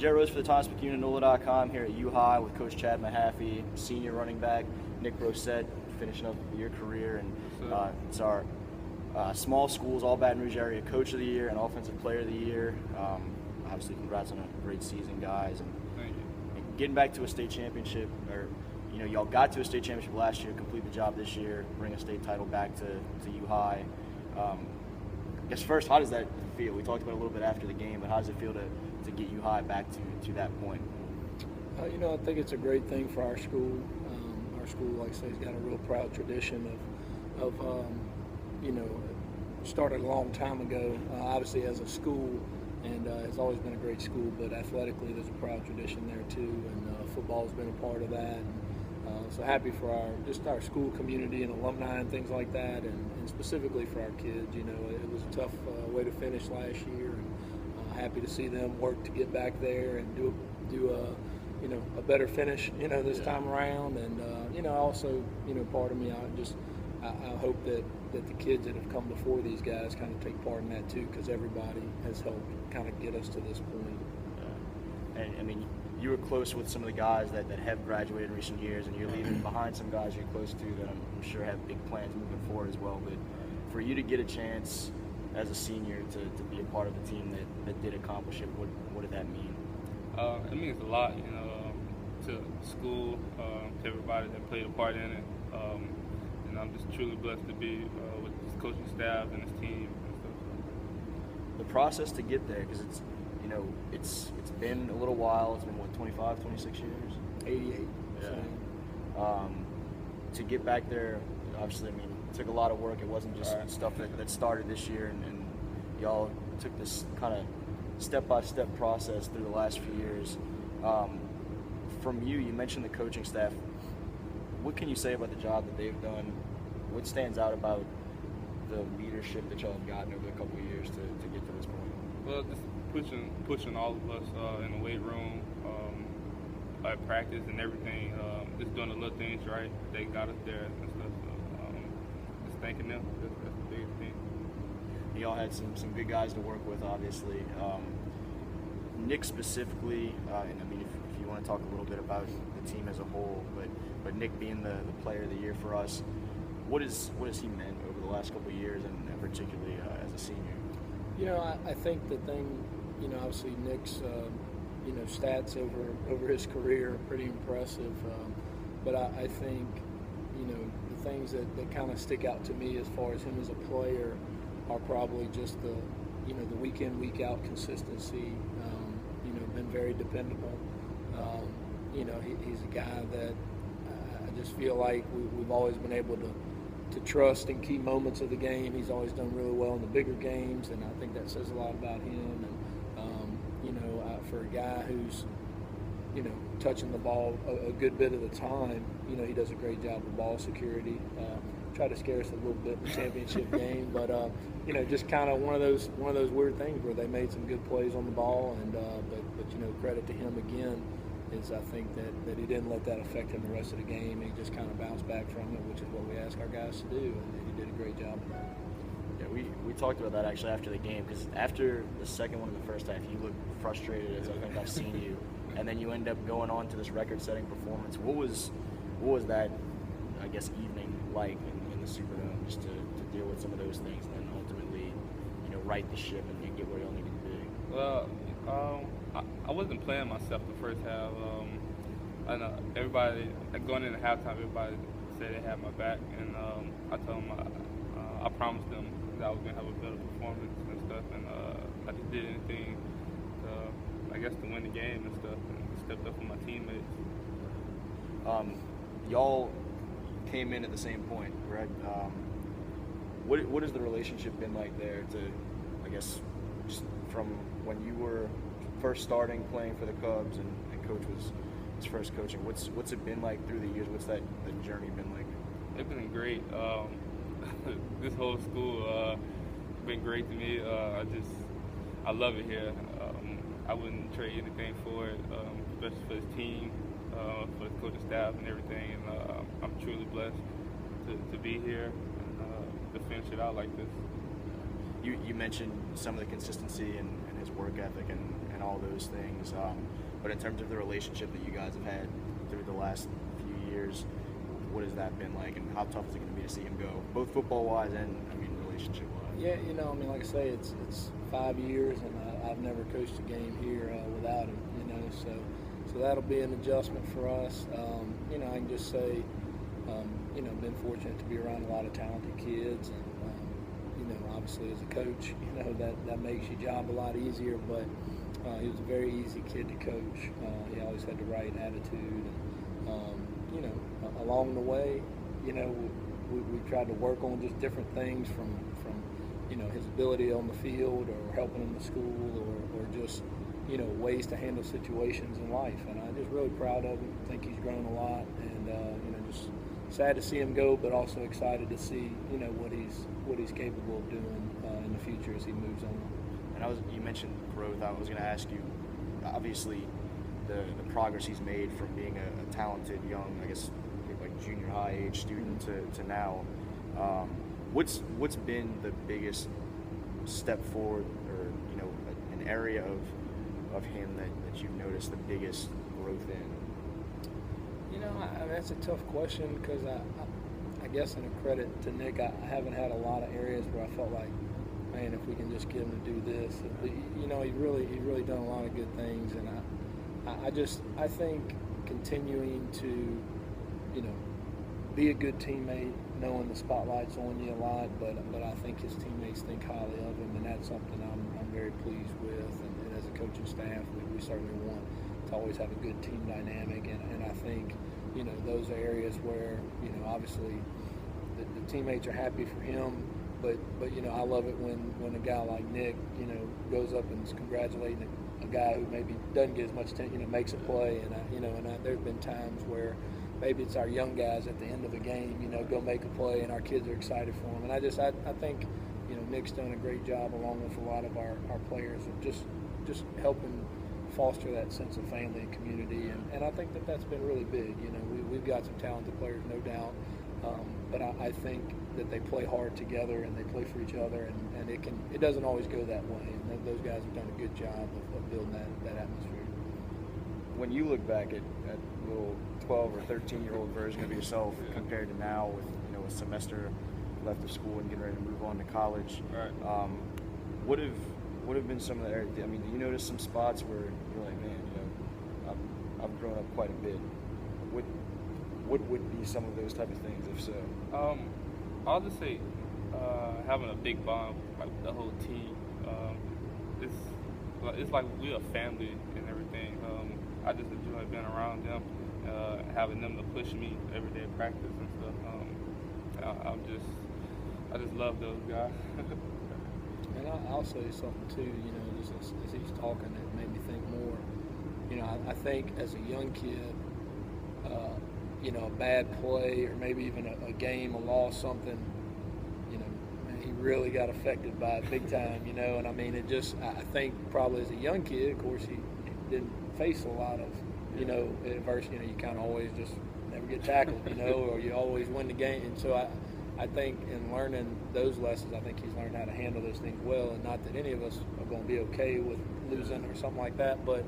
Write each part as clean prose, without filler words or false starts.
Jared Rose for the Times-Picayune and NOLA.com here at U-High with Coach Chad Mahaffey, senior running back, Nick Brossette, finishing up your career, and it's our small schools, All-Baton Rouge area Coach of the Year and Offensive Player of the Year. Obviously, congrats on a great season, guys. And getting back to a state championship, or y'all got to a state championship last year, complete the job this year, bring a state title back to U-High. I guess first, how does that feel? We talked about it a little bit after the game, but how does it feel to get U-High back to that point? I think it's a great thing for our school. Our school, like I say, has got a real proud tradition of started a long time ago, obviously as a school, and it's always been a great school, but athletically there's a proud tradition there too, and football's been a part of that. And, so happy for our school community and alumni and things like that, and specifically for our kids. It was a tough way to finish last year, and happy to see them work to get back there and do a better finish this time around. And also part of me, I hope that the kids that have come before these guys kind of take part in that too, because everybody has helped kind of get us to this point. And I mean, you were close with some of the guys that have graduated in recent years, and you're leaving behind some guys you're close to that I'm sure have big plans moving forward as well. But for you to get a chance as a senior to be a part of the team that did accomplish it, what did that mean? It means a lot, to school, to everybody that played a part in it. And I'm just truly blessed to be with this coaching staff and this team and stuff. The process to get there, because it's been a little while. It's been, 25, 26 years? 88. Yeah. To get back there, obviously, it took a lot of work. It wasn't just stuff that started this year, and y'all took this kind of step-by-step process through the last few years. From you mentioned the coaching staff. What can you say about the job that they've done? What stands out about the leadership that y'all have gotten over a couple of years to get to this point? Well, just pushing all of us in the weight room, at practice and everything, just doing the little things right. They got us there and stuff. So, just thanking them. That's the biggest thing. Y'all had some good guys to work with, obviously. Nick specifically, and if you want to talk a little bit about the team as a whole, but Nick being the player of the year for us, what has he meant over the last couple of years, and particularly as a senior? I think the thing, obviously Nick's, stats over his career are pretty impressive. But I think, the things that kind of stick out to me as far as him as a player are probably just the week in, week out consistency. Been very dependable. He's a guy that I just feel like we've always been able to trust in key moments of the game. He's always done really well in the bigger games, and I think that says a lot about him. And for a guy who's touching the ball a good bit of the time, he does a great job of ball security. Try to scare us a little bit in the championship game, but just kind of one of those weird things where they made some good plays on the ball, and but credit to him again is I think that he didn't let that affect him the rest of the game. He just kind of bounced back from it, which is what we ask our guys to do, and he did a great job of that. Yeah, we talked about that actually after the game, because after the second one in the first half, you looked frustrated as I think I've seen you, and then you end up going on to this record-setting performance. What was that, I guess, evening like in the Superdome, just to deal with some of those things, and then ultimately, right the ship and get where y'all needed to be? Well, I wasn't playing myself the first half. I know everybody going into halftime, everybody said they had my back, and I told them I promised them that I was gonna have a better performance and stuff, and I just did anything to win the game and stuff, and stepped up for my teammates. Y'all came in at the same point, correct? What has the relationship been like there to, I guess, just from when you were first starting playing for the Cubs and Coach was his first coaching? What's it been like through the years? What's that journey been like? It's been great. This whole school been great to me. I love it here. I wouldn't trade anything for it, especially for this team, for the coaching staff and everything. And I'm truly blessed to be here and to finish it out like this. You mentioned some of the consistency and his work ethic, and all those things. But in terms of the relationship that you guys have had through the last few years, what has that been like, and how tough is it going to be to see him go, both football-wise and, I mean, relationship-wise? Yeah, you know, I mean, like I say, it's 5 years, and I've never coached a game here without him, you know, so that'll be an adjustment for us. You know, I can just say, you know, been fortunate to be around a lot of talented kids, and, you know, obviously as a coach, you know, that makes your job a lot easier, but he was a very easy kid to coach. He always had the right attitude, and, you know, along the way, you know, we tried to work on just different things from you know, his ability on the field, or helping him to school, or just, you know, ways to handle situations in life. And I'm just really proud of him. I think he's grown a lot, and you know, just sad to see him go, but also excited to see, you know, what he's capable of doing in the future as he moves on. And you mentioned growth. I was going to ask you, obviously, the progress he's made from being a talented young, I guess, like junior high age student to now. What's been the biggest step forward, or, you know, an area of him that you've noticed the biggest growth in? You know, that's a tough question, because I guess, in a credit to Nick, I haven't had a lot of areas where I felt like, man, if we can just get him to do this. You know, he's really done a lot of good things, and I think continuing to, you know, be a good teammate, knowing the spotlight's on you a lot, but I think his teammates think highly of him, and that's something I'm very pleased with. And as a coaching staff, we certainly want to always have a good team dynamic, and I think, you know, those are areas where, you know, obviously the teammates are happy for him, but you know, I love it when a guy like Nick, you know, goes up and is congratulating a guy who maybe doesn't get as much attention, you know, makes a play, and there's been times where maybe it's our young guys at the end of a game, you know, go make a play, and our kids are excited for them. And I think, you know, Nick's done a great job, along with a lot of our players, of just helping foster that sense of family and community. And I think that's been really big. You know, we've got some talented players, no doubt, but I think that they play hard together, and they play for each other, and it doesn't always go that way. And those guys have done a good job of building that atmosphere. When you look back at little 12 or 13-year-old version of yourself compared to now, with, you know, a semester left of school and getting ready to move on to college, Right. What have been some of the areas? I mean, do you notice some spots where you're like, man, you know, I've grown up quite a bit? What would be some of those type of things, if so? I'll just say having a big bond with, like, the whole team. It's like we're a family and everything. I just enjoy being around them, having them to push me every day at practice and stuff. I just love those guys. And I'll say something too, you know, just as he's talking, it made me think more. You know, I think as a young kid, you know, a bad play, or maybe even a game, a loss, something, you know, man, he really got affected by it big time, you know. And I mean, I think probably as a young kid, of course, he didn't face a lot of, you know, adversity. You know, you kind of always just never get tackled, you know, or you always win the game. And so I think in learning those lessons, I think he's learned how to handle those things well. And not that any of us are going to be okay with losing or something like that, but,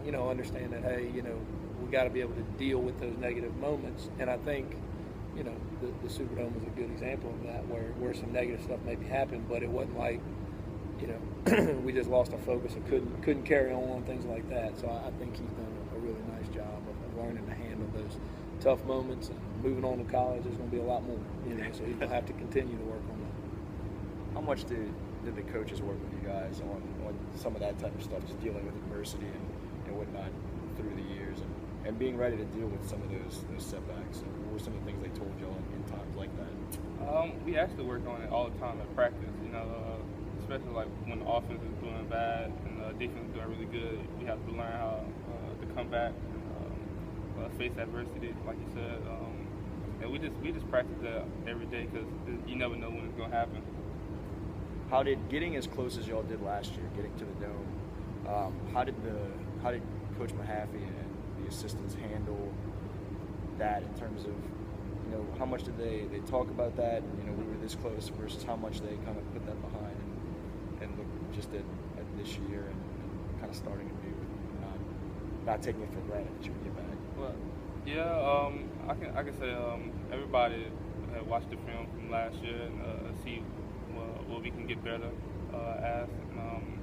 you know, understand that, hey, you know, we got to be able to deal with those negative moments. And I think, you know, the Superdome was a good example of that, where some negative stuff maybe happened, but it wasn't like, you know, we just lost our focus and couldn't carry on, things like that. So I think he's done a really nice job of learning to handle those tough moments. And moving on to college, there's going to be a lot more, you know, so he's going to have to continue to work on that. How much did the coaches work with you guys on some of that type of stuff, just dealing with adversity and whatnot through the years, and being ready to deal with some of those setbacks? And what were some of the things they told y'all in times like that? We actually work on it all the time at practice, you know, especially like when the offense is doing bad and the defense is doing really good. We have to learn how to come back and face adversity, like you said. And we just practice that every day, because you never know when it's gonna happen. How did getting as close as y'all did last year, getting to the Dome, how did Coach Mahaffey and the assistants handle that in terms of, you know, how much did they talk about that? You know, we were this close versus how much they kind of put that behind and look just at this year and kind of of starting to be with not taking it for granted that you would get back? Well, yeah, I can say everybody had watched the film from last year and see what we can get better at. And,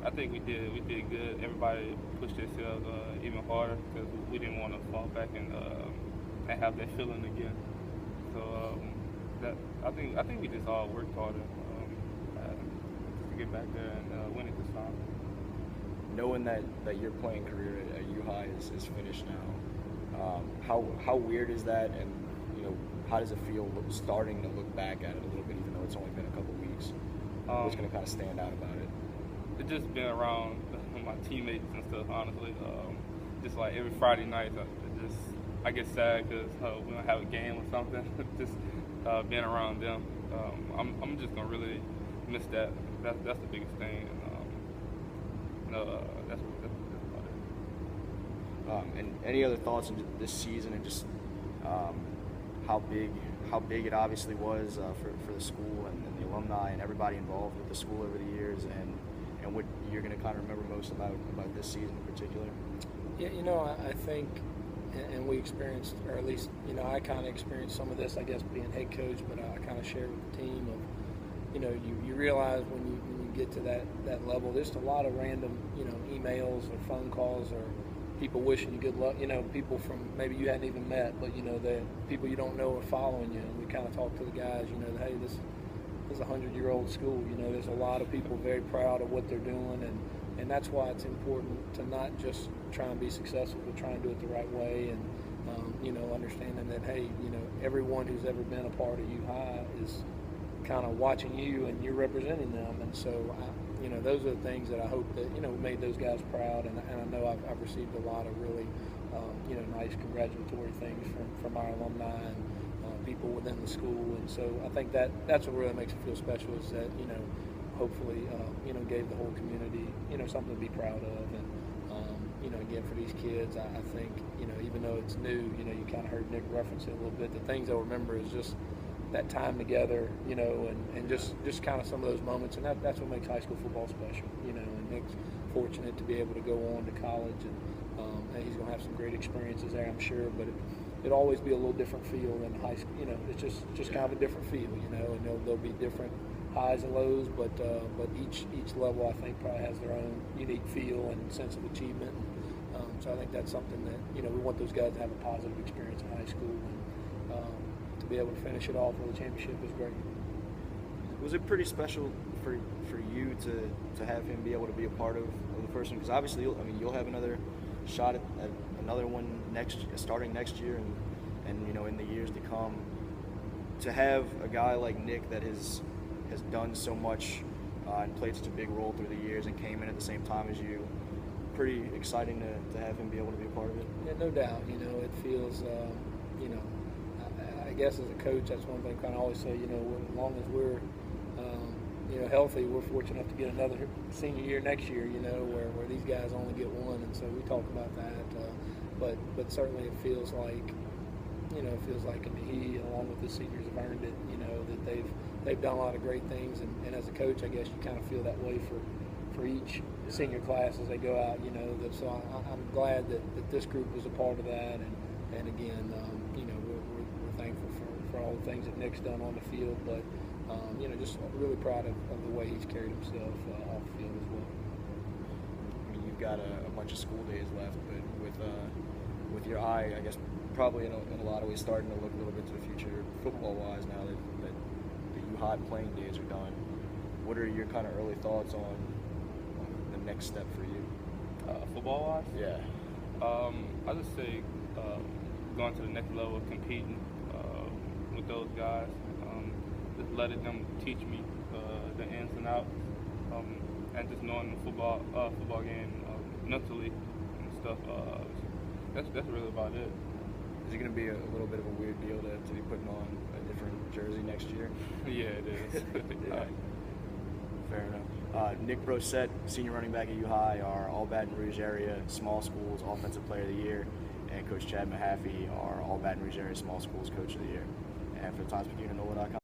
I think we did good. Everybody pushed themselves even harder because we didn't want to fall back and have that feeling again. So that I think we just all worked harder to get back there and win it this time. Knowing that your playing career at U-High is finished now, how weird is that, and how does it feel starting to look back at it a little bit, even though it's only been a couple weeks? What's going to kind of stand out about it? It's just being around my teammates and stuff. Honestly, just like every Friday night, I get sad because we don't have a game or something. Just being around them, I'm just gonna really miss that. That's the biggest thing. And, that's about it. And any other thoughts on this season and just how big it obviously was for the school and the alumni and everybody involved with the school over the years, and what you're going to kind of remember most about this season in particular? Yeah, I think, and we experienced, or at least, I kind of experienced some of this, I guess, being head coach, but I kind of shared with the team of, you realize when you get to that level, there's a lot of random, emails or phone calls or people wishing you good luck, people from maybe you hadn't even met, but, the people you don't know are following you. And we kind of talk to the guys, hey, this is a 100-year-old school. There's a lot of people very proud of what they're doing, and that's why it's important to not just try and be successful, but try and do it the right way, and understanding that, hey, everyone who's ever been a part of U-High is kind of watching you, and you're representing them, and so those are the things that I hope that made those guys proud, and I know I've received a lot of really nice congratulatory things from our alumni and people within the school, and so I think that's what really makes it feel special, is that hopefully gave the whole community something to be proud of, and again, for these kids, I think even though it's new, you kind of heard Nick reference it a little bit. The things they'll remember is just that time together, and just kind of some of those moments, and that's what makes high school football special, and Nick's fortunate to be able to go on to college, and he's going to have some great experiences there, I'm sure, but it'll always be a little different feel than high school. It's just kind of a different feel, and there'll be different highs and lows, but each level, I think, probably has their own unique feel and sense of achievement. So I think that's something that we want those guys to have a positive experience in high school, and to be able to finish it off with a championship is great. Was it pretty special for you to have him be able to be a part of the first one? Because obviously, you'll have another shot at another one starting next year, and in the years to come. To have a guy like Nick that has done so much and played such a big role through the years and came in at the same time as you, pretty exciting to have him be able to be a part of it. Yeah, no doubt. It feels, I guess as a coach, that's one thing I kind of always say, as long as we're, healthy, we're fortunate enough to get another senior year next year, where these guys only get one, and so we talk about that. But certainly it feels like, he, along with the seniors, have earned it, that they've done a lot of great things, and as a coach, I guess you kind of feel that way for each senior class as they go out, so I'm glad that this group was a part of that, and again, we're thankful for all the things that Nick's done on the field, but just really proud of the way he's carried himself off the field as well. You've got a bunch of school days left, but with your eye, I guess, probably in a lot of ways starting to look a little bit to the future football-wise now that the U-High playing days are done. What are your kind of early thoughts on the next step for you? Football-wise? Yeah. I just say going to the next level, competing with those guys, just letting them teach me the ins and outs, and just knowing the football game mentally and stuff. That's really about it. Is it going to be a little bit of a weird deal to be putting on a different jersey next year? Yeah, it is. Yeah. Fair enough. Nick Brossette, senior running back at U-High, our All-Baton Rouge area small schools offensive player of the year, and Coach Chad Mahaffey, our All-Baton Rouge area small schools coach of the year. And for the Times-Picayune and NOLA.com.